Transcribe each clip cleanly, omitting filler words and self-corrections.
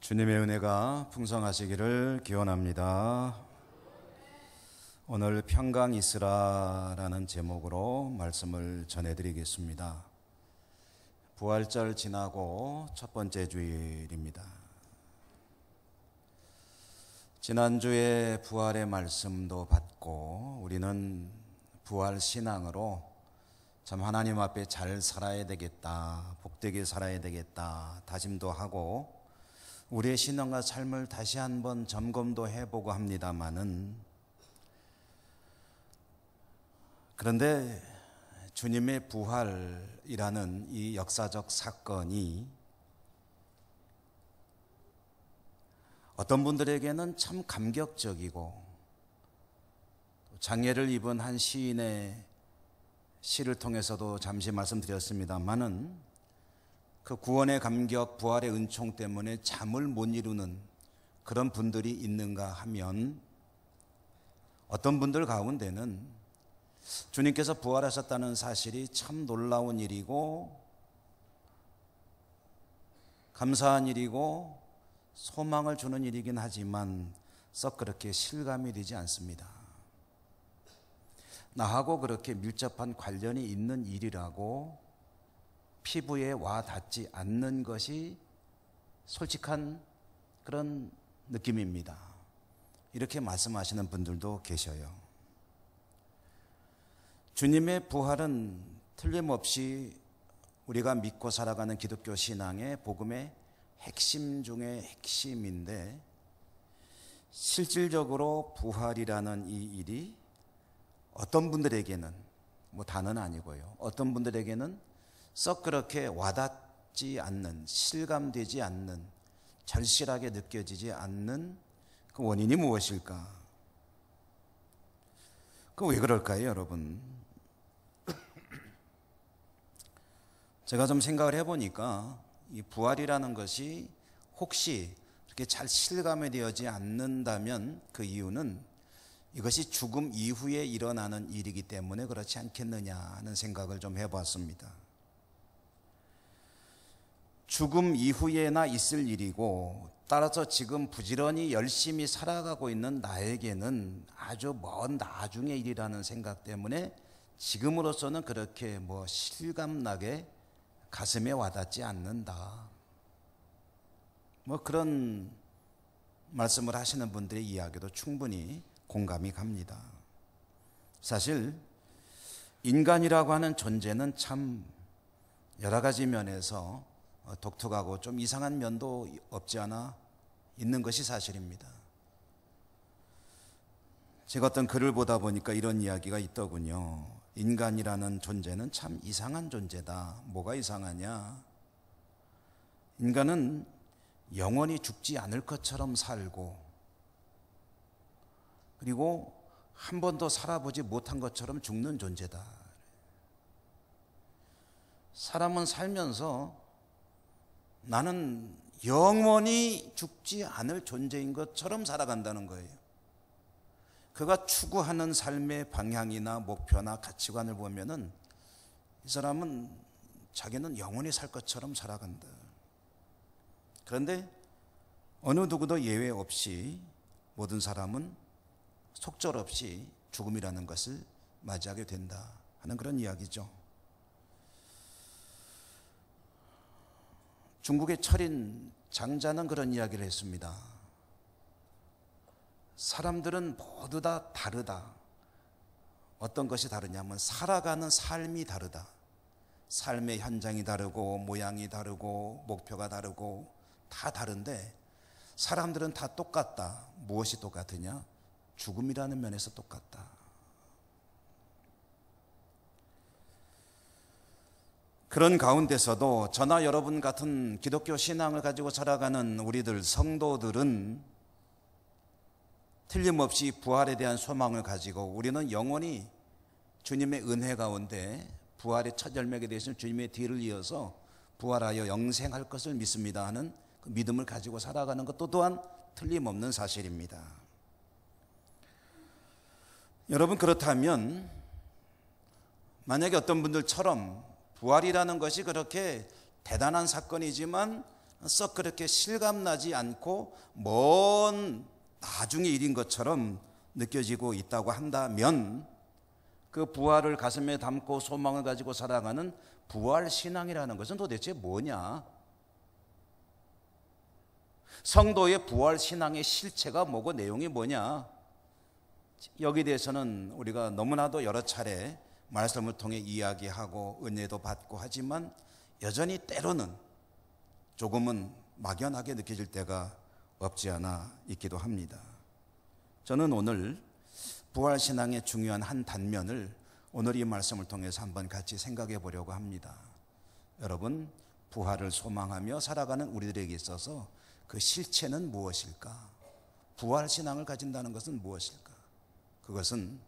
주님의 은혜가 풍성하시기를 기원합니다. 오늘 평강 있으라라는 제목으로 말씀을 전해드리겠습니다. 부활절 지나고 첫 번째 주일입니다. 지난주에 부활의 말씀도 받고 우리는 부활 신앙으로 참 하나님 앞에 잘 살아야 되겠다, 복되게 살아야 되겠다 다짐도 하고 우리의 신앙과 삶을 다시 한번 점검도 해보고 합니다마는, 그런데 주님의 부활이라는 이 역사적 사건이 어떤 분들에게는 참 감격적이고, 장애를 입은 한 시인의 시를 통해서도 잠시 말씀드렸습니다마는 그 구원의 감격, 부활의 은총 때문에 잠을 못 이루는 그런 분들이 있는가 하면, 어떤 분들 가운데는 주님께서 부활하셨다는 사실이 참 놀라운 일이고 감사한 일이고 소망을 주는 일이긴 하지만 썩 그렇게 실감이 되지 않습니다. 나하고 그렇게 밀접한 관련이 있는 일이라고 피부에 와 닿지 않는 것이 솔직한 그런 느낌입니다. 이렇게 말씀하시는 분들도 계셔요. 주님의 부활은 틀림없이 우리가 믿고 살아가는 기독교 신앙의 복음의 핵심 중의 핵심인데, 실질적으로 부활이라는 이 일이 어떤 분들에게는, 다는 아니고요, 어떤 분들에게는 썩 그렇게 와닿지 않는, 실감되지 않는, 절실하게 느껴지지 않는 그 원인이 무엇일까? 그 왜 그럴까요, 여러분? 제가 좀 생각을 해보니까 이 부활이라는 것이 혹시 이렇게 잘 실감이 되지 않는다면 그 이유는 이것이 죽음 이후에 일어나는 일이기 때문에 그렇지 않겠느냐 하는 생각을 좀 해봤습니다. 죽음 이후에나 있을 일이고, 따라서 지금 부지런히 열심히 살아가고 있는 나에게는 아주 먼 나중의 일이라는 생각 때문에 지금으로서는 그렇게 실감나게 가슴에 와닿지 않는다, 그런 말씀을 하시는 분들의 이야기도 충분히 공감이 갑니다. 사실 인간이라고 하는 존재는 참 여러 가지 면에서 독특하고 좀 이상한 면도 없지 않아 있는 것이 사실입니다. 제가 어떤 글을 보다 보니까 이런 이야기가 있더군요. 인간이라는 존재는 참 이상한 존재다. 뭐가 이상하냐? 인간은 영원히 죽지 않을 것처럼 살고, 그리고 한 번도 살아보지 못한 것처럼 죽는 존재다. 사람은 살면서 나는 영원히 죽지 않을 존재인 것처럼 살아간다는 거예요. 그가 추구하는 삶의 방향이나 목표나 가치관을 보면은 이 사람은 자기는 영원히 살 것처럼 살아간다. 그런데 어느 누구도 예외 없이 모든 사람은 속절없이 죽음이라는 것을 맞이하게 된다 하는 그런 이야기죠. 중국의 철인 장자는 그런 이야기를 했습니다. 사람들은 모두 다 다르다. 어떤 것이 다르냐면 살아가는 삶이 다르다. 삶의 현장이 다르고 모양이 다르고 목표가 다르고 다 다른데 사람들은 다 똑같다. 무엇이 똑같으냐? 죽음이라는 면에서 똑같다. 그런 가운데서도 저나 여러분 같은 기독교 신앙을 가지고 살아가는 우리들 성도들은 틀림없이 부활에 대한 소망을 가지고 우리는 영원히 주님의 은혜 가운데 부활의 첫 열매가 되신 주님의 뒤를 이어서 부활하여 영생할 것을 믿습니다 하는 그 믿음을 가지고 살아가는 것도 또한 틀림없는 사실입니다. 여러분, 그렇다면 만약에 어떤 분들처럼 부활이라는 것이 그렇게 대단한 사건이지만 썩 그렇게 실감나지 않고 먼 나중의 일인 것처럼 느껴지고 있다고 한다면 그 부활을 가슴에 담고 소망을 가지고 살아가는 부활신앙이라는 것은 도대체 뭐냐? 성도의 부활신앙의 실체가 뭐고 내용이 뭐냐? 여기에 대해서는 우리가 너무나도 여러 차례 말씀을 통해 이야기하고 은혜도 받고 하지만 여전히 때로는 조금은 막연하게 느껴질 때가 없지 않아 있기도 합니다. 저는 오늘 부활신앙의 중요한 한 단면을 오늘 이 말씀을 통해서 한번 같이 생각해 보려고 합니다. 여러분, 부활을 소망하며 살아가는 우리들에게 있어서 그 실체는 무엇일까? 부활신앙을 가진다는 것은 무엇일까? 그것은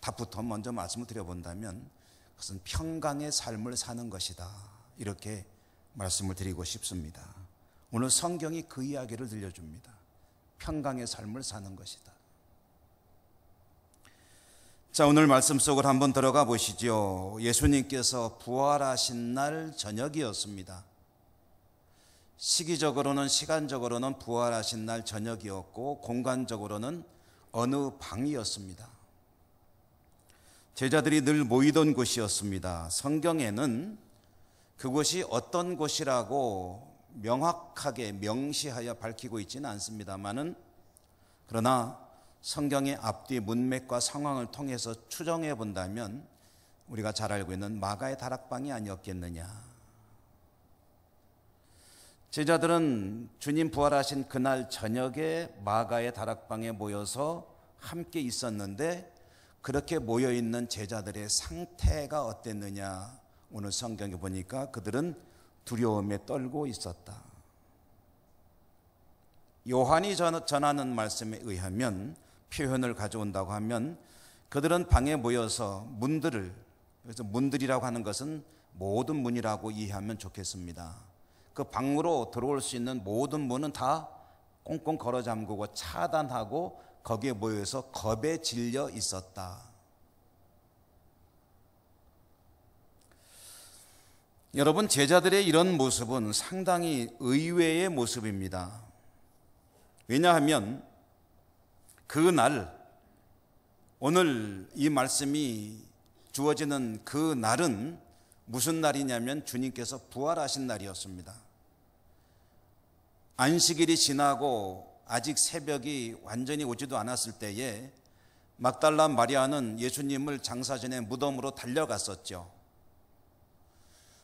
답부터 먼저 말씀을 드려본다면 그것은 평강의 삶을 사는 것이다, 이렇게 말씀을 드리고 싶습니다. 오늘 성경이 그 이야기를 들려줍니다. 평강의 삶을 사는 것이다. 자, 오늘 말씀 속으로 한번 들어가 보시죠. 예수님께서 부활하신 날 저녁이었습니다. 시기적으로는 시간적으로는 부활하신 날 저녁이었고 공간적으로는 어느 방이었습니다. 제자들이 늘 모이던 곳이었습니다. 성경에는 그곳이 어떤 곳이라고 명확하게 명시하여 밝히고 있지는 않습니다만은, 그러나 성경의 앞뒤 문맥과 상황을 통해서 추정해 본다면 우리가 잘 알고 있는 마가의 다락방이 아니었겠느냐. 제자들은 주님 부활하신 그날 저녁에 마가의 다락방에 모여서 함께 있었는데, 그렇게 모여있는 제자들의 상태가 어땠느냐, 오늘 성경에 보니까 그들은 두려움에 떨고 있었다. 요한이 전하는 말씀에 의하면, 표현을 가져온다고 하면 그들은 방에 모여서 문들을, 그래서 문들이라고 하는 것은 모든 문이라고 이해하면 좋겠습니다. 그 방으로 들어올 수 있는 모든 문은 다 꽁꽁 걸어 잠그고 차단하고 거기에 모여서 겁에 질려 있었다. 여러분, 제자들의 이런 모습은 상당히 의외의 모습입니다. 왜냐하면 그날, 오늘 이 말씀이 주어지는 그 날은 무슨 날이냐면 주님께서 부활하신 날이었습니다. 안식일이 지나고 아직 새벽이 완전히 오지도 않았을 때에 막달라 마리아는 예수님을 장사 전에 무덤으로 달려갔었죠.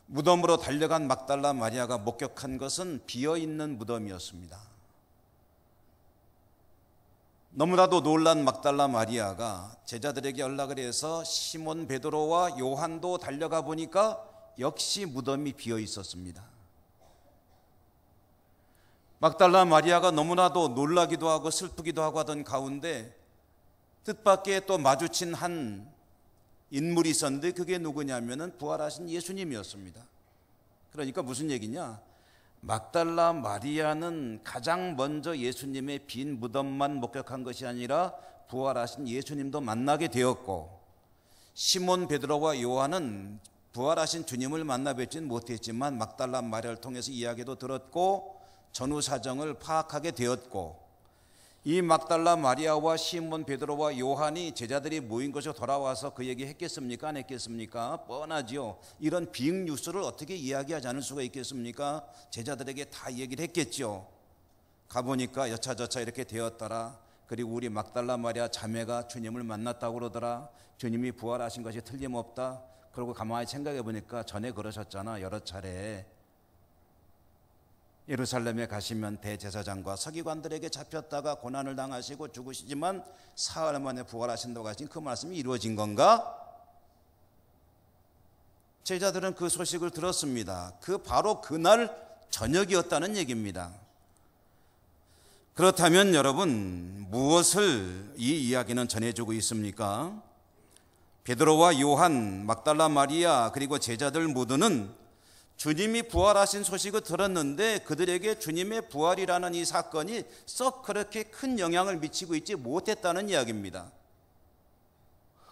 무덤으로 달려간 막달라 마리아가 목격한 것은 비어있는 무덤이었습니다. 너무나도 놀란 막달라 마리아가 제자들에게 연락을 해서 시몬 베드로와 요한도 달려가 보니까 역시 무덤이 비어 있었습니다. 막달라 마리아가 너무나도 놀라기도 하고 슬프기도 하고 하던 가운데 뜻밖의 또 마주친 한 인물이 있었는데, 그게 누구냐면은 부활하신 예수님이었습니다. 그러니까 무슨 얘기냐? 막달라 마리아는 가장 먼저 예수님의 빈 무덤만 목격한 것이 아니라 부활하신 예수님도 만나게 되었고, 시몬 베드로와 요한은 부활하신 주님을 만나 뵙지는 못했지만 막달라 마리아를 통해서 이야기도 들었고 전후 사정을 파악하게 되었고, 이 막달라 마리아와 시몬 베드로와 요한이 제자들이 모인 곳에 돌아와서 그 얘기 했겠습니까? 안 했겠습니까? 뻔하지요. 이런 빅뉴스를 어떻게 이야기하지 않을 수가 있겠습니까? 제자들에게 다 얘기를 했겠죠. 가보니까 여차저차 이렇게 되었더라. 그리고 우리 막달라 마리아 자매가 주님을 만났다고 그러더라. 주님이 부활하신 것이 틀림없다. 그리고 가만히 생각해 보니까 전에 그러셨잖아, 여러 차례. 예루살렘에 가시면 대제사장과 서기관들에게 잡혔다가 고난을 당하시고 죽으시지만 사흘 만에 부활하신다고 하신 그 말씀이 이루어진 건가? 제자들은 그 소식을 들었습니다. 바로 그날 저녁이었다는 얘기입니다. 그렇다면 여러분, 무엇을 이 이야기는 전해주고 있습니까? 베드로와 요한, 막달라 마리아, 그리고 제자들 모두는 주님이 부활하신 소식을 들었는데 그들에게 주님의 부활이라는 이 사건이 썩 그렇게 큰 영향을 미치고 있지 못했다는 이야기입니다.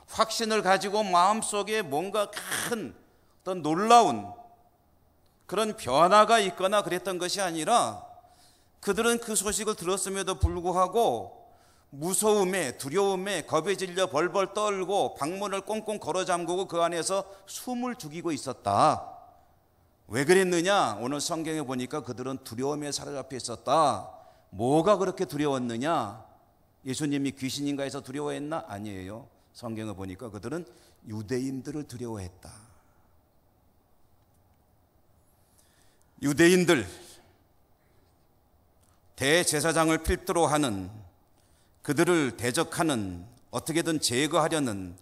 확신을 가지고 마음속에 뭔가 큰 어떤 놀라운 그런 변화가 있거나 그랬던 것이 아니라 그들은 그 소식을 들었음에도 불구하고 무서움에, 두려움에 겁에 질려 벌벌 떨고 방문을 꽁꽁 걸어 잠그고 그 안에서 숨을 죽이고 있었다. 왜 그랬느냐? 오늘 성경에 보니까 그들은 두려움에 사로잡혀 있었다. 뭐가 그렇게 두려웠느냐? 예수님이 귀신인가 해서 두려워했나? 아니에요. 성경을 보니까 그들은 유대인들을 두려워했다. 유대인들, 대제사장을 필두로 하는, 그들을 대적하는, 어떻게든 제거하려는,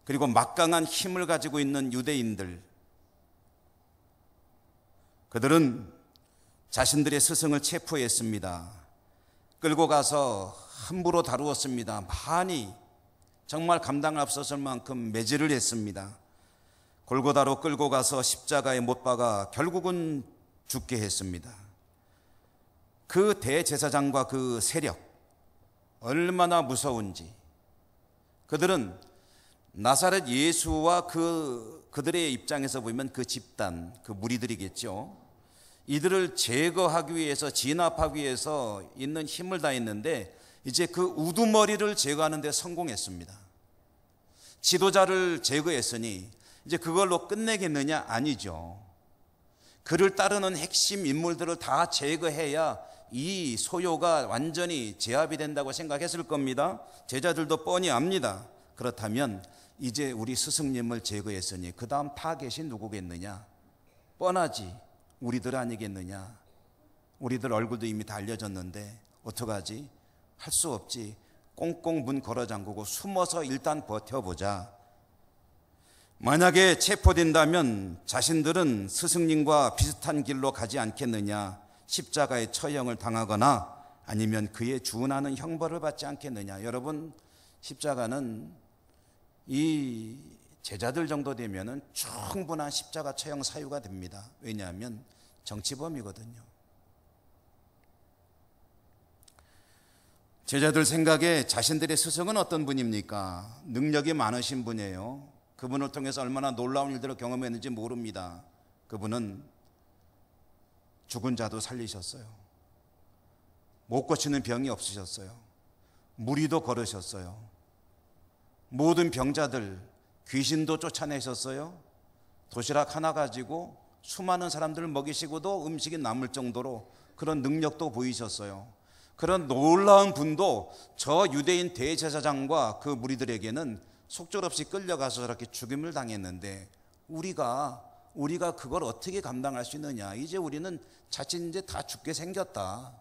그리고 막강한 힘을 가지고 있는 유대인들, 그들은 자신들의 스승을 체포했습니다. 끌고 가서 함부로 다루었습니다. 많이, 정말 감당할 수 없을 만큼 매질을 했습니다. 골고다로 끌고 가서 십자가에 못 박아 결국은 죽게 했습니다. 그 대제사장과 그 세력, 얼마나 무서운지. 그들은 나사렛 예수와 그들의 입장에서 보면 그 집단, 그 무리들이겠죠. 이들을 제거하기 위해서, 진압하기 위해서 있는 힘을 다했는데 이제 그 우두머리를 제거하는 데 성공했습니다. 지도자를 제거했으니 이제 그걸로 끝내겠느냐? 아니죠. 그를 따르는 핵심 인물들을 다 제거해야 이 소요가 완전히 제압이 된다고 생각했을 겁니다. 제자들도 뻔히 압니다. 그렇다면 이제 우리 스승님을 제거했으니 그 다음 타겟이 누구겠느냐? 뻔하지. 우리들 아니겠느냐? 우리들 얼굴도 이미 다 알려졌는데 어떡하지? 할 수 없지. 꽁꽁 문 걸어 잠그고 숨어서 일단 버텨보자. 만약에 체포된다면 자신들은 스승님과 비슷한 길로 가지 않겠느냐? 십자가의 처형을 당하거나 아니면 그에 준하는 형벌을 받지 않겠느냐? 여러분, 십자가는 이 제자들 정도 되면은 충분한 십자가 처형 사유가 됩니다. 왜냐하면 정치범이거든요. 제자들 생각에 자신들의 스승은 어떤 분입니까? 능력이 많으신 분이에요. 그분을 통해서 얼마나 놀라운 일들을 경험했는지 모릅니다. 그분은 죽은 자도 살리셨어요. 못 고치는 병이 없으셨어요. 무리도 걸으셨어요. 모든 병자들, 귀신도 쫓아내셨어요. 도시락 하나 가지고 수많은 사람들을 먹이시고도 음식이 남을 정도로 그런 능력도 보이셨어요. 그런 놀라운 분도 저 유대인 대제사장과 그 무리들에게는 속절없이 끌려가서 저렇게 죽임을 당했는데 우리가 그걸 어떻게 감당할 수 있느냐? 이제 우리는 자칫 이제 다 죽게 생겼다.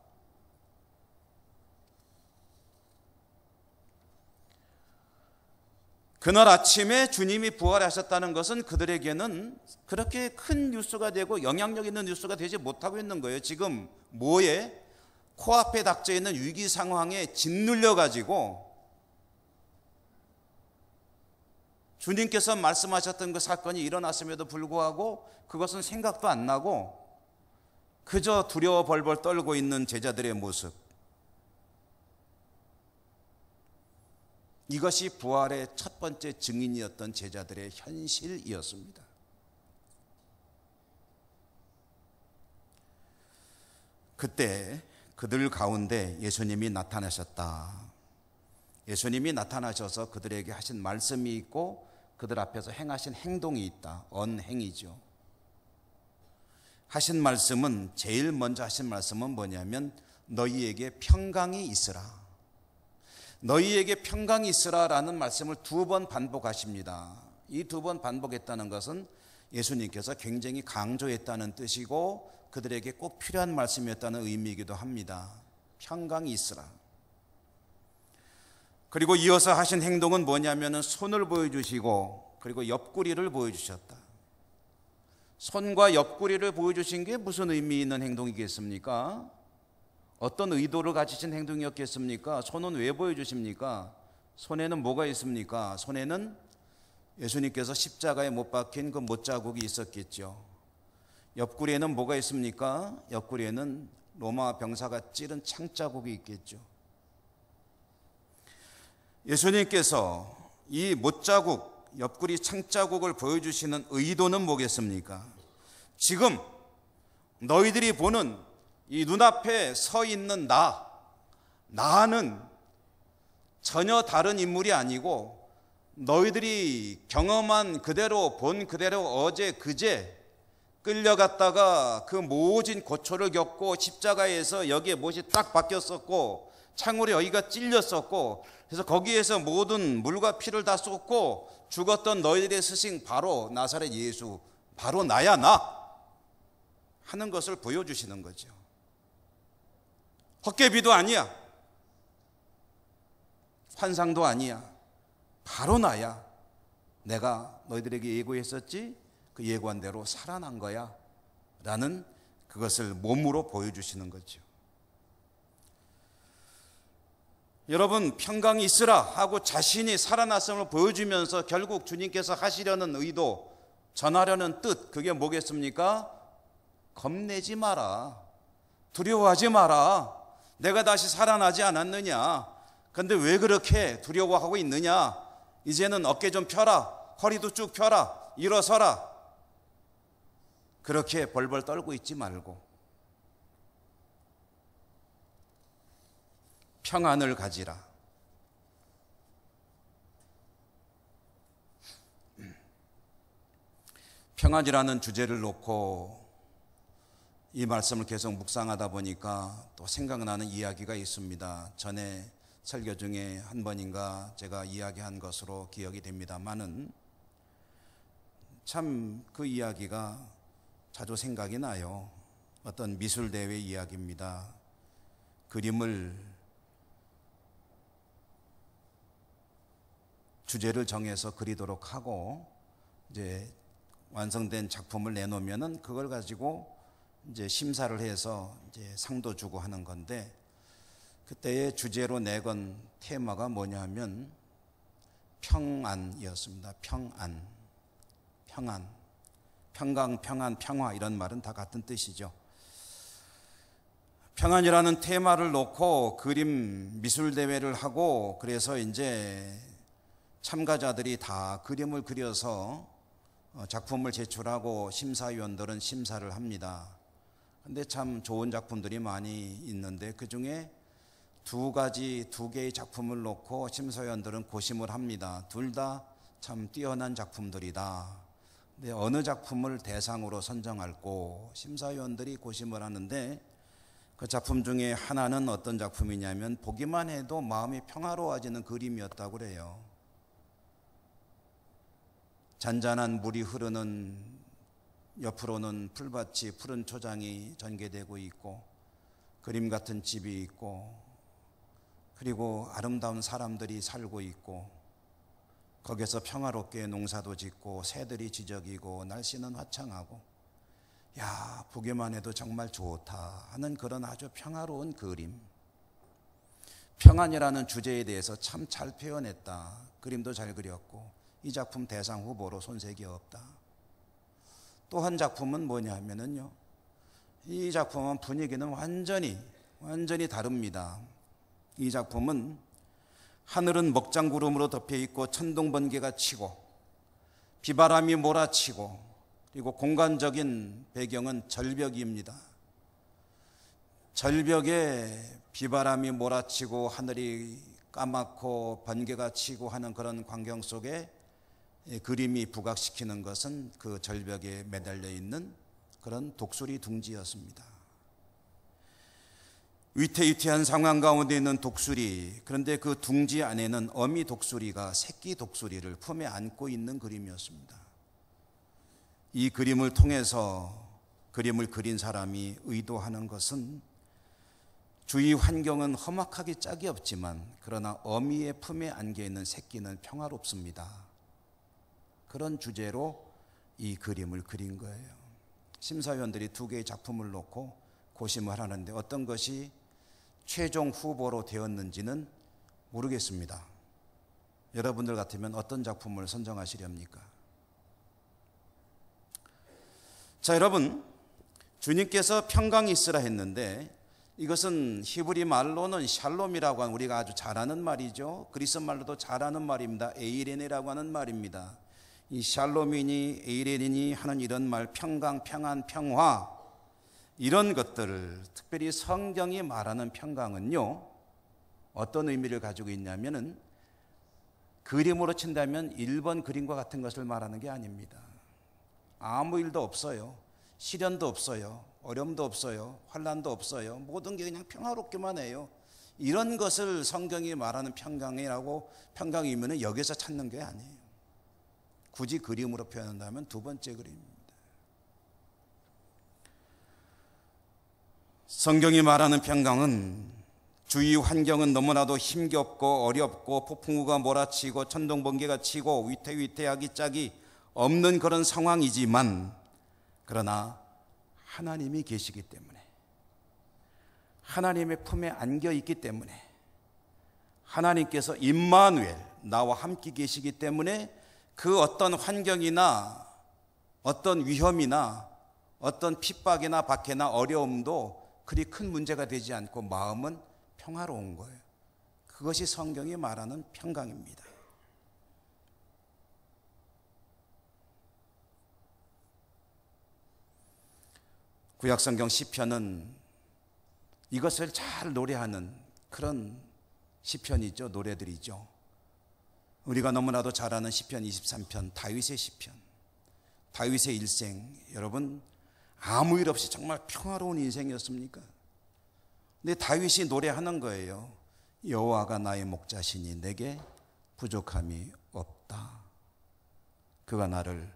그날 아침에 주님이 부활하셨다는 것은 그들에게는 그렇게 큰 뉴스가 되고 영향력 있는 뉴스가 되지 못하고 있는 거예요. 지금 뭐에? 코앞에 닥쳐 있는 위기 상황에 짓눌려 가지고 주님께서 말씀하셨던 그 사건이 일어났음에도 불구하고 그것은 생각도 안 나고 그저 두려워 벌벌 떨고 있는 제자들의 모습. 이것이 부활의 첫 번째 증인이었던 제자들의 현실이었습니다. 그때 그들 가운데 예수님이 나타나셨다. 예수님이 나타나셔서 그들에게 하신 말씀이 있고 그들 앞에서 행하신 행동이 있다. 언행이죠. 하신 말씀은, 제일 먼저 하신 말씀은 뭐냐면 너희에게 평강이 있으라. 너희에게 평강이 있으라라는 말씀을 2번 반복하십니다. 이 2번 반복했다는 것은 예수님께서 굉장히 강조했다는 뜻이고 그들에게 꼭 필요한 말씀이었다는 의미이기도 합니다. 평강이 있으라. 그리고 이어서 하신 행동은 뭐냐면 손을 보여주시고 그리고 옆구리를 보여주셨다. 손과 옆구리를 보여주신 게 무슨 의미 있는 행동이겠습니까? 어떤 의도를 가지신 행동이었겠습니까? 손은 왜 보여주십니까? 손에는 뭐가 있습니까? 손에는 예수님께서 십자가에 못 박힌 그 못자국이 있었겠죠. 옆구리에는 뭐가 있습니까? 옆구리에는 로마 병사가 찌른 창자국이 있겠죠. 예수님께서 이 못자국, 옆구리 창자국을 보여주시는 의도는 뭐겠습니까? 지금 너희들이 보는 이 눈앞에 서 있는 나는 전혀 다른 인물이 아니고 너희들이 경험한 그대로 본 그대로 어제 그제 끌려갔다가 그 모진 고초를 겪고 십자가에서 여기에 못이 딱 박혔었고 창으로 여기가 찔렸었고 그래서 거기에서 모든 물과 피를 다 쏟고 죽었던 너희들의 스승 바로 나사렛 예수, 바로 나야 나 하는 것을 보여주시는 거죠. 헛개비도 아니야, 환상도 아니야, 바로 나야. 내가 너희들에게 예고했었지? 그 예고한 대로 살아난 거야 라는 그것을 몸으로 보여주시는 거죠. 여러분, 평강이 있으라 하고 자신이 살아났음을 보여주면서 결국 주님께서 하시려는 의도, 전하려는 뜻, 그게 뭐겠습니까? 겁내지 마라, 두려워하지 마라, 내가 다시 살아나지 않았느냐, 근데 왜 그렇게 두려워하고 있느냐, 이제는 어깨 좀 펴라, 허리도 쭉 펴라, 일어서라, 그렇게 벌벌 떨고 있지 말고 평안을 가지라. 평안이라는 주제를 놓고 이 말씀을 계속 묵상하다 보니까 또 생각나는 이야기가 있습니다. 전에 설교 중에 한 번인가 제가 이야기한 것으로 기억이 됩니다만은 참 그 이야기가 자주 생각이 나요. 어떤 미술대회 이야기입니다. 그림을 주제를 정해서 그리도록 하고 이제 완성된 작품을 내놓으면은 그걸 가지고 이제 심사를 해서 이제 상도 주고 하는 건데, 그때의 주제로 내건 테마가 뭐냐면 평안이었습니다. 평안. 평강, 평안, 평화 이런 말은 다 같은 뜻이죠. 평안이라는 테마를 놓고 그림 미술 대회를 하고, 그래서 이제 참가자들이 다 그림을 그려서 작품을 제출하고 심사위원들은 심사를 합니다. 근데 참 좋은 작품들이 많이 있는데 그 중에 두 개의 작품을 놓고 심사위원들은 고심을 합니다. 둘 다 참 뛰어난 작품들이다. 근데 어느 작품을 대상으로 선정할고 심사위원들이 고심을 하는데, 그 작품 중에 하나는 어떤 작품이냐면 보기만 해도 마음이 평화로워지는 그림이었다고 그래요. 잔잔한 물이 흐르는 옆으로는 풀밭이 푸른 초장이 전개되고 있고 그림 같은 집이 있고 그리고 아름다운 사람들이 살고 있고 거기서 평화롭게 농사도 짓고 새들이 지저귀고 날씨는 화창하고, 야, 보기만 해도 정말 좋다 하는 그런 아주 평화로운 그림. 평안이라는 주제에 대해서 참 잘 표현했다. 그림도 잘 그렸고 이 작품 대상 후보로 손색이 없다. 또 한 작품은 뭐냐 하면은요, 이 작품은 분위기는 완전히 다릅니다. 이 작품은 하늘은 먹장구름으로 덮여 있고 천둥번개가 치고 비바람이 몰아치고, 그리고 공간적인 배경은 절벽입니다. 절벽에 비바람이 몰아치고 하늘이 까맣고 번개가 치고 하는 그런 광경 속에 그림이 부각시키는 것은 그 절벽에 매달려 있는 그런 독수리 둥지였습니다. 위태위태한 상황 가운데 있는 독수리, 그런데 그 둥지 안에는 어미 독수리가 새끼 독수리를 품에 안고 있는 그림이었습니다. 이 그림을 통해서 그림을 그린 사람이 의도하는 것은 주위 환경은 험악하기 짝이 없지만 그러나 어미의 품에 안겨 있는 새끼는 평화롭습니다. 그런 주제로 이 그림을 그린 거예요. 심사위원들이 두 개의 작품을 놓고 고심을 하는데 어떤 것이 최종 후보로 되었는지는 모르겠습니다. 여러분들 같으면 어떤 작품을 선정하시렵니까? 자, 여러분, 주님께서 평강이 있으라 했는데 이것은 히브리 말로는 샬롬이라고 하는, 우리가 아주 잘 아는 말이죠. 그리스 말로도 잘 아는 말입니다. 에이레네라고 하는 말입니다. 이 샬롬이니 에이레니니 하는 이런 말, 평강, 평안, 평화, 이런 것들을 특별히 성경이 말하는 평강은요, 어떤 의미를 가지고 있냐면은 그림으로 친다면 1번 그림과 같은 것을 말하는 게 아닙니다. 아무 일도 없어요. 시련도 없어요. 어려움도 없어요. 환난도 없어요. 모든 게 그냥 평화롭기만 해요. 이런 것을 성경이 말하는 평강이면 여기서 찾는 게 아니에요. 굳이 그림으로 표현한다면 두 번째 그림입니다. 성경이 말하는 평강은 주위 환경은 너무나도 힘겹고 어렵고 폭풍우가 몰아치고 천둥번개가 치고 위태위태하기 짝이 없는 그런 상황이지만, 그러나 하나님이 계시기 때문에, 하나님의 품에 안겨 있기 때문에, 하나님께서 임마누엘, 나와 함께 계시기 때문에 그 어떤 환경이나 어떤 위험이나 어떤 핍박이나 박해나 어려움도 그리 큰 문제가 되지 않고 마음은 평화로운 거예요. 그것이 성경이 말하는 평강입니다. 구약성경 시편은 이것을 잘 노래하는 그런 시편이죠. 노래들이죠. 우리가 너무나도 잘 아는 시편 23편, 다윗의 시편, 다윗의 일생. 여러분, 아무 일 없이 정말 평화로운 인생이었습니까? 근데 다윗이 노래하는 거예요. 여호와가 나의 목자시니 내게 부족함이 없다. 그가 나를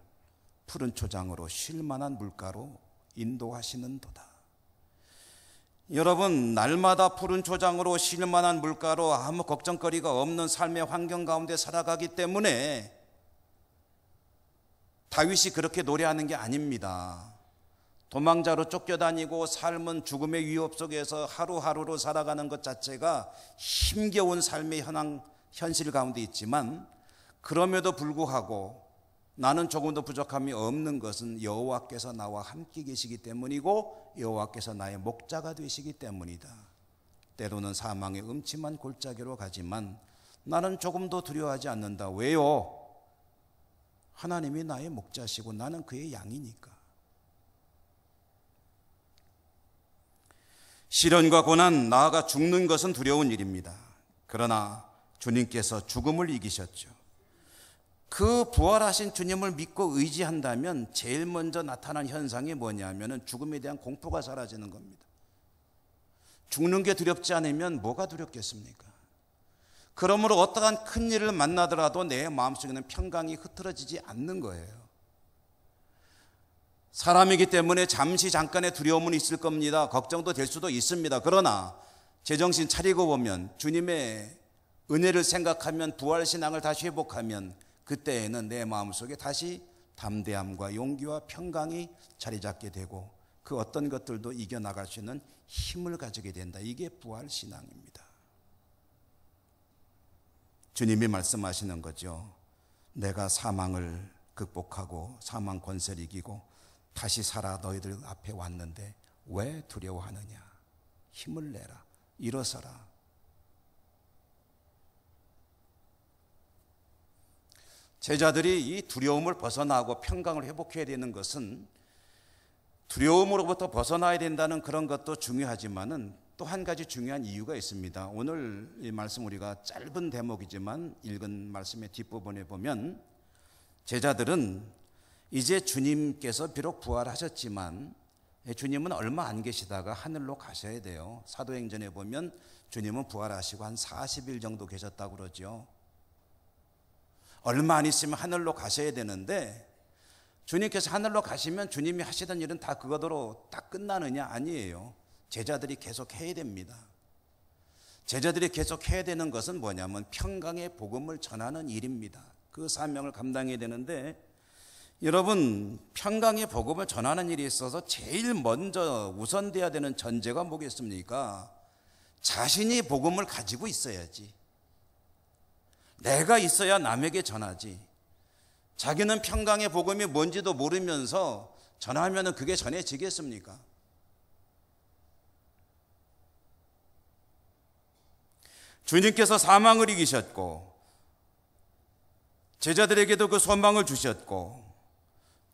푸른 초장으로 쉴 만한 물가로 인도하시는도다. 여러분, 날마다 푸른 초장으로 쉴 만한 물가로 아무 걱정거리가 없는 삶의 환경 가운데 살아가기 때문에 다윗이 그렇게 노래하는 게 아닙니다. 도망자로 쫓겨다니고 삶은 죽음의 위협 속에서 하루하루로 살아가는 것 자체가 힘겨운 삶의 현실 가운데 있지만, 그럼에도 불구하고 나는 조금도 부족함이 없는 것은 여호와께서 나와 함께 계시기 때문이고 여호와께서 나의 목자가 되시기 때문이다. 때로는 사망의 음침한 골짜기로 가지만 나는 조금도 두려워하지 않는다. 왜요? 하나님이 나의 목자시고 나는 그의 양이니까. 시련과 고난, 나아가 죽는 것은 두려운 일입니다. 그러나 주님께서 죽음을 이기셨죠. 그 부활하신 주님을 믿고 의지한다면 제일 먼저 나타난 현상이 뭐냐면 죽음에 대한 공포가 사라지는 겁니다. 죽는 게 두렵지 않으면 뭐가 두렵겠습니까? 그러므로 어떠한 큰 일을 만나더라도 내 마음속에는 평강이 흐트러지지 않는 거예요. 사람이기 때문에 잠깐의 두려움은 있을 겁니다. 걱정도 될 수도 있습니다. 그러나 제정신 차리고 보면, 주님의 은혜를 생각하면, 부활신앙을 다시 회복하면 그때에는 내 마음속에 다시 담대함과 용기와 평강이 자리 잡게 되고 그 어떤 것들도 이겨나갈 수 있는 힘을 가지게 된다. 이게 부활신앙입니다. 주님이 말씀하시는 거죠. 내가 사망을 극복하고 사망 권세를 이기고 다시 살아 너희들 앞에 왔는데 왜 두려워하느냐? 힘을 내라. 일어서라. 제자들이 이 두려움을 벗어나고 평강을 회복해야 되는 것은, 두려움으로부터 벗어나야 된다는 그런 것도 중요하지만은 또 한 가지 중요한 이유가 있습니다. 오늘 이 말씀 우리가 짧은 대목이지만 읽은 말씀의 뒷부분에 보면, 제자들은 이제 주님께서 비록 부활하셨지만 주님은 얼마 안 계시다가 하늘로 가셔야 돼요. 사도행전에 보면 주님은 부활하시고 한 40일 정도 계셨다고 그러죠. 얼마 안 있으면 하늘로 가셔야 되는데, 주님께서 하늘로 가시면 주님이 하시던 일은 다 그거대로 딱 끝나느냐? 아니에요. 제자들이 계속 해야 됩니다. 제자들이 계속 해야 되는 것은 뭐냐면 평강의 복음을 전하는 일입니다. 그 사명을 감당해야 되는데, 여러분, 평강의 복음을 전하는 일이 있어서 제일 먼저 우선돼야 되는 전제가 뭐겠습니까? 자신이 복음을 가지고 있어야지. 내가 있어야 남에게 전하지. 자기는 평강의 복음이 뭔지도 모르면서 전하면 그게 전해지겠습니까? 주님께서 사망을 이기셨고 제자들에게도 그 소망을 주셨고,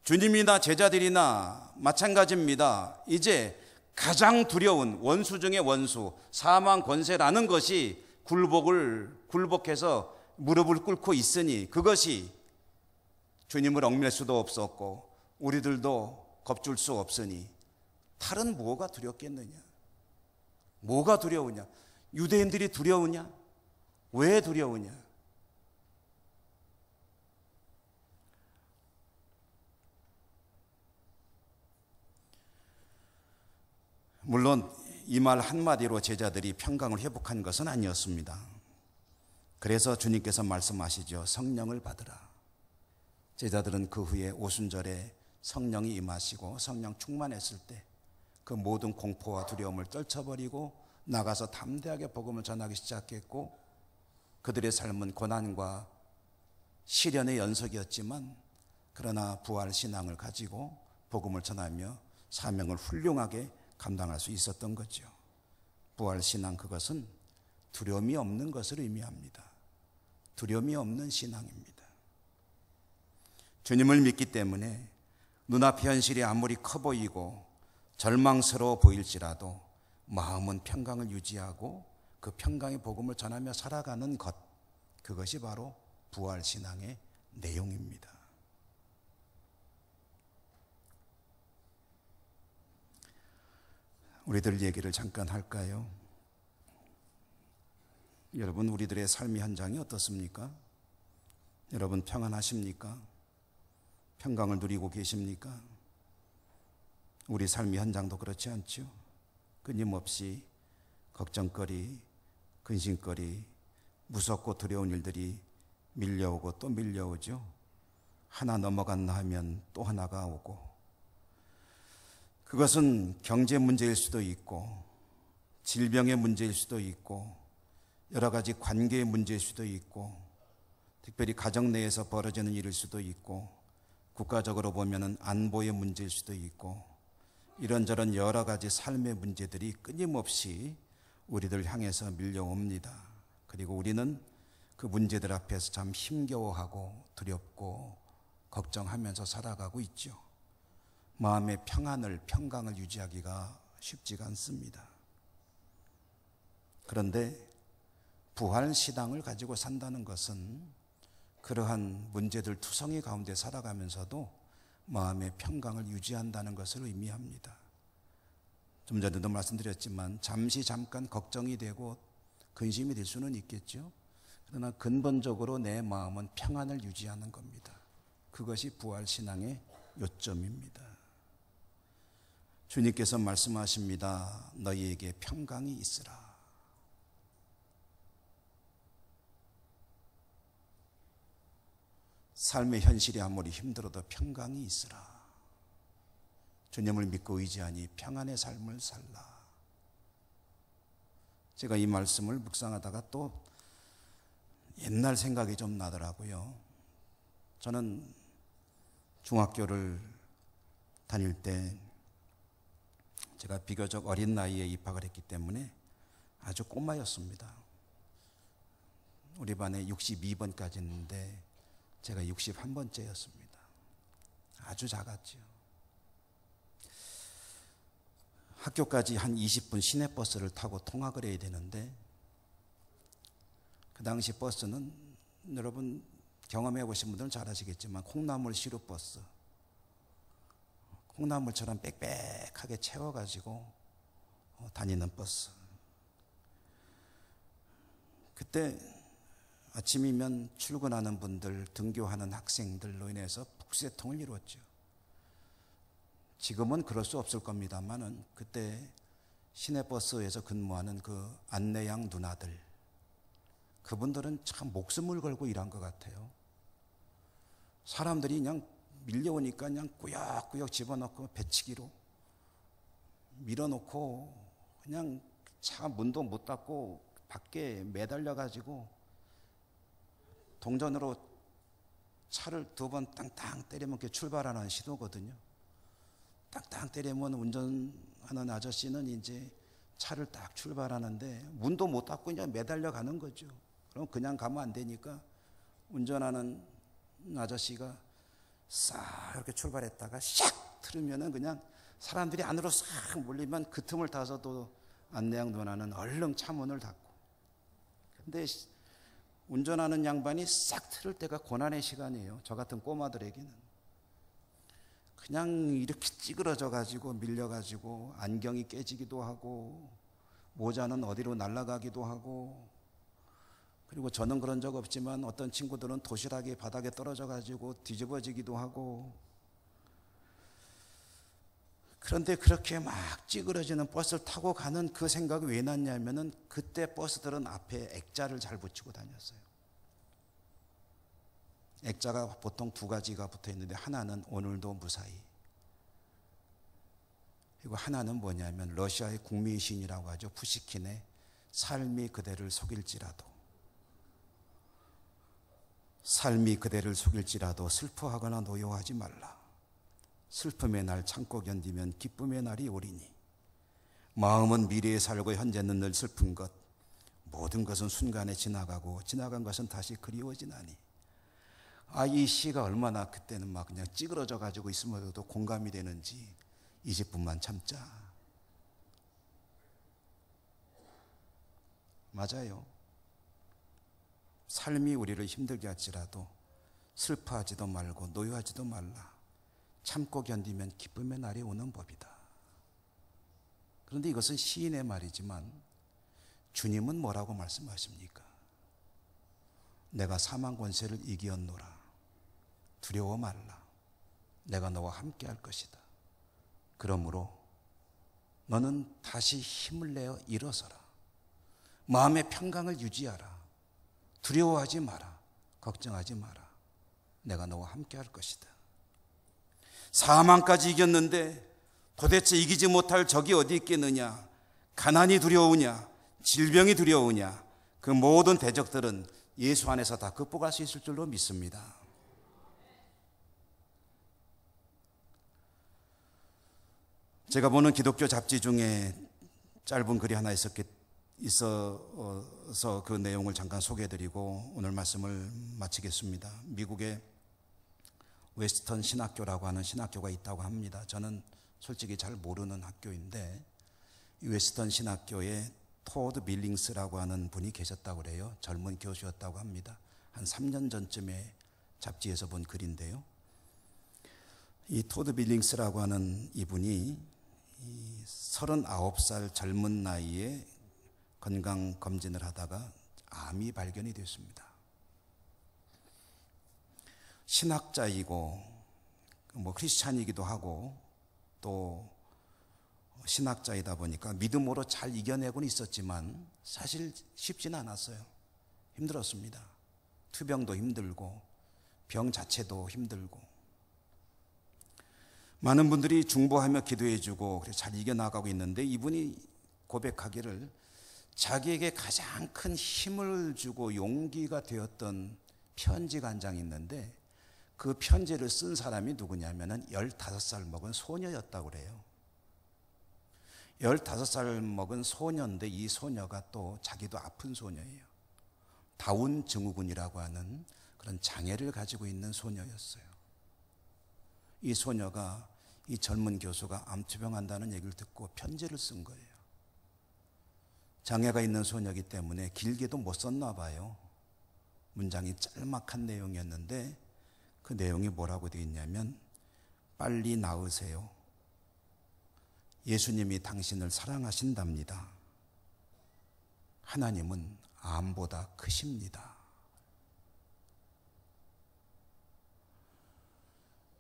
주님이나 제자들이나 마찬가지입니다. 이제 가장 두려운 원수 중의 원수, 사망 권세라는 것이 굴복해서 무릎을 꿇고 있으니 그것이 주님을 얽맬 수도 없었고 우리들도 겁줄 수 없으니 다른 뭐가 두렵겠느냐? 뭐가 두려우냐? 유대인들이 두려우냐? 왜 두려우냐? 물론 이 말 한마디로 제자들이 평강을 회복한 것은 아니었습니다. 그래서 주님께서 말씀하시죠. 성령을 받으라. 제자들은 그 후에 오순절에 성령이 임하시고 성령 충만했을 때 그 모든 공포와 두려움을 떨쳐버리고 나가서 담대하게 복음을 전하기 시작했고 그들의 삶은 고난과 시련의 연속이었지만 그러나 부활 신앙을 가지고 복음을 전하며 사명을 훌륭하게 감당할 수 있었던 거죠. 부활 신앙, 그것은 두려움이 없는 것을 의미합니다. 두려움이 없는 신앙입니다. 주님을 믿기 때문에 눈앞의 현실이 아무리 커 보이고 절망스러워 보일지라도 마음은 평강을 유지하고 그 평강의 복음을 전하며 살아가는 것, 그것이 바로 부활 신앙의 내용입니다. 우리들 얘기를 잠깐 할까요? 여러분, 우리들의 삶의 현장이 어떻습니까? 여러분 평안하십니까? 평강을 누리고 계십니까? 우리 삶의 현장도 그렇지 않죠? 끊임없이 걱정거리, 근심거리, 무섭고 두려운 일들이 밀려오고 또 밀려오죠. 하나 넘어갔나 하면 또 하나가 오고, 그것은 경제 문제일 수도 있고 질병의 문제일 수도 있고 여러 가지 관계의 문제일 수도 있고 특별히 가정 내에서 벌어지는 일일 수도 있고 국가적으로 보면은 안보의 문제일 수도 있고 이런저런 여러 가지 삶의 문제들이 끊임없이 우리들 향해서 밀려옵니다. 그리고 우리는 그 문제들 앞에서 참 힘겨워하고 두렵고 걱정하면서 살아가고 있죠. 마음의 평강을 유지하기가 쉽지가 않습니다. 그런데 부활 신앙을 가지고 산다는 것은 그러한 문제들 투성이 가운데 살아가면서도 마음의 평강을 유지한다는 것을 의미합니다. 좀 전에도 말씀드렸지만 잠깐 걱정이 되고 근심이 될 수는 있겠죠. 그러나 근본적으로 내 마음은 평안을 유지하는 겁니다. 그것이 부활 신앙의 요점입니다. 주님께서 말씀하십니다. 너희에게 평강이 있으라. 삶의 현실이 아무리 힘들어도 평강이 있으라. 주님을 믿고 의지하니 평안의 삶을 살라. 제가 이 말씀을 묵상하다가 또 옛날 생각이 좀 나더라고요. 저는 중학교를 다닐 때 제가 비교적 어린 나이에 입학을 했기 때문에 아주 꼬마였습니다. 우리 반에 62번까지 있는데 제가 61번째였습니다. 아주 작았죠. 학교까지 한 20분 시내버스를 타고 통학을 해야 되는데 그 당시 버스는 여러분 경험해 보신 분들은 잘 아시겠지만 콩나물 시루버스, 콩나물처럼 빽빽하게 채워가지고 다니는 버스. 그때 아침이면 출근하는 분들, 등교하는 학생들로 인해서 북새통을 이루었죠. 지금은 그럴 수 없을 겁니다만은 그때 시내버스에서 근무하는 그 안내양 누나들, 그분들은 참 목숨을 걸고 일한 것 같아요. 사람들이 그냥 밀려오니까 그냥 꾸역꾸역 집어넣고 배치기로 밀어놓고 그냥 차 문도 못 닫고 밖에 매달려가지고 동전으로 차를 2번 땅땅 때리면 그게 출발하는 신호거든요. 땅땅 때리면 운전하는 아저씨는 이제 차를 딱 출발하는데 문도 못 닫고 그냥 매달려 가는 거죠. 그럼 그냥 가면 안 되니까 운전하는 아저씨가 싹 이렇게 출발했다가 샥 틀으면은 그냥 사람들이 안으로 싹 몰리면 그 틈을 타서도 안내양 누나는 얼른 차문을 닫고. 근데 운전하는 양반이 싹 틀을 때가 고난의 시간이에요. 저 같은 꼬마들에게는. 그냥 이렇게 찌그러져 가지고 밀려 가지고 안경이 깨지기도 하고 모자는 어디로 날아가기도 하고, 그리고 저는 그런 적 없지만 어떤 친구들은 도시락이 바닥에 떨어져 가지고 뒤집어지기도 하고. 그런데 그렇게 막 찌그러지는 버스를 타고 가는 그 생각이 왜 났냐면은 그때 버스들은 앞에 액자를 잘 붙이고 다녔어요. 액자가 보통 두 가지가 붙어 있는데 하나는 오늘도 무사히, 그리고 하나는 뭐냐면 러시아의 국민 시인이라고 하죠. 푸시킨의 삶이 그대를 속일지라도, 삶이 그대를 속일지라도 슬퍼하거나 노여워하지 말라. 슬픔의 날 참고 견디면 기쁨의 날이 오리니, 마음은 미래에 살고 현재는 늘 슬픈 것, 모든 것은 순간에 지나가고 지나간 것은 다시 그리워지나니. 이 시가 얼마나 그때는 막 그냥 찌그러져 가지고 있으면서도 공감이 되는지. 20분만 참자. 맞아요. 삶이 우리를 힘들게 할지라도 슬퍼하지도 말고 노여하지도 말라. 참고 견디면 기쁨의 날이 오는 법이다. 그런데 이것은 시인의 말이지만 주님은 뭐라고 말씀하십니까? 내가 사망 권세를 이기었노라. 두려워 말라. 내가 너와 함께 할 것이다. 그러므로 너는 다시 힘을 내어 일어서라. 마음의 평강을 유지하라. 두려워하지 마라. 걱정하지 마라. 내가 너와 함께 할 것이다. 사망까지 이겼는데 도대체 이기지 못할 적이 어디 있겠느냐? 가난이 두려우냐? 질병이 두려우냐? 그 모든 대적들은 예수 안에서 다 극복할 수 있을 줄로 믿습니다. 제가 보는 기독교 잡지 중에 짧은 글이 하나 있어서 그 내용을 잠깐 소개해드리고 오늘 말씀을 마치겠습니다. 미국의 웨스턴 신학교라고 하는 신학교가 있다고 합니다. 저는 솔직히 잘 모르는 학교인데 이 웨스턴 신학교에 토드 빌링스라고 하는 분이 계셨다고 그래요. 젊은 교수였다고 합니다. 한 3년 전쯤에 잡지에서 본 글인데요. 이 토드 빌링스라고 하는 이분이 39살 젊은 나이에 건강검진을 하다가 암이 발견이 됐습니다. 신학자이고 크리스찬이기도 하고 또 신학자이다 보니까 믿음으로 잘 이겨내고는 있었지만 사실 쉽지는 않았어요. 힘들었습니다. 투병도 힘들고 병 자체도 힘들고. 많은 분들이 중보하며 기도해주고 잘 이겨나가고 있는데 이분이 고백하기를 자기에게 가장 큰 힘을 주고 용기가 되었던 편지가 한 장 있는데 그 편지를 쓴 사람이 누구냐면 15살 먹은 소녀였다고 그래요. 15살 먹은 소녀인데 이 소녀가 또 자기도 아픈 소녀예요. 다운 증후군이라고 하는 그런 장애를 가지고 있는 소녀였어요. 이 소녀가 이 젊은 교수가 암투병한다는 얘기를 듣고 편지를 쓴 거예요. 장애가 있는 소녀이기 때문에 길게도 못 썼나 봐요. 문장이 짤막한 내용이었는데 그 내용이 뭐라고 되어 있냐면 빨리 나으세요. 예수님이 당신을 사랑하신답니다. 하나님은 암보다 크십니다.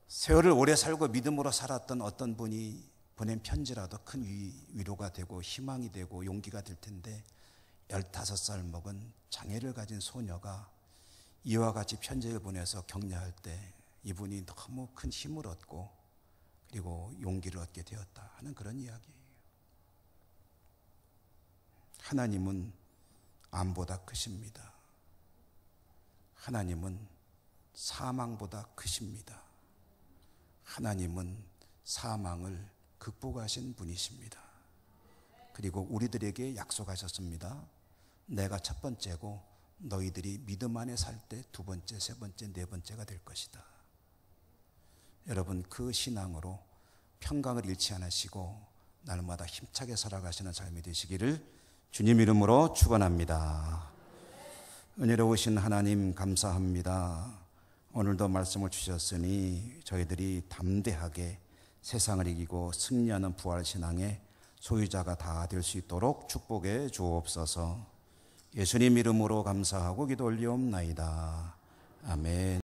세월을 오래 살고 믿음으로 살았던 어떤 분이 보낸 편지라도 큰 위로가 되고 희망이 되고 용기가 될 텐데 15살 먹은 장애를 가진 소녀가 이와 같이 편지를 보내서 격려할 때 이분이 너무 큰 힘을 얻고 그리고 용기를 얻게 되었다 하는 그런 이야기예요. 하나님은 암보다 크십니다. 하나님은 사망보다 크십니다. 하나님은 사망을 극복하신 분이십니다. 그리고 우리들에게 약속하셨습니다. 내가 첫 번째고 너희들이 믿음 안에 살 때 두 번째, 세 번째, 네 번째가 될 것이다. 여러분 그 신앙으로 평강을 잃지 않으시고 날마다 힘차게 살아가시는 삶이 되시기를 주님 이름으로 축원합니다. 은혜로우신 하나님 감사합니다. 오늘도 말씀을 주셨으니 저희들이 담대하게 세상을 이기고 승리하는 부활신앙의 소유자가 다 될 수 있도록 축복해 주옵소서. 예수님 이름으로 감사하고 기도 올리옵나이다. 아멘.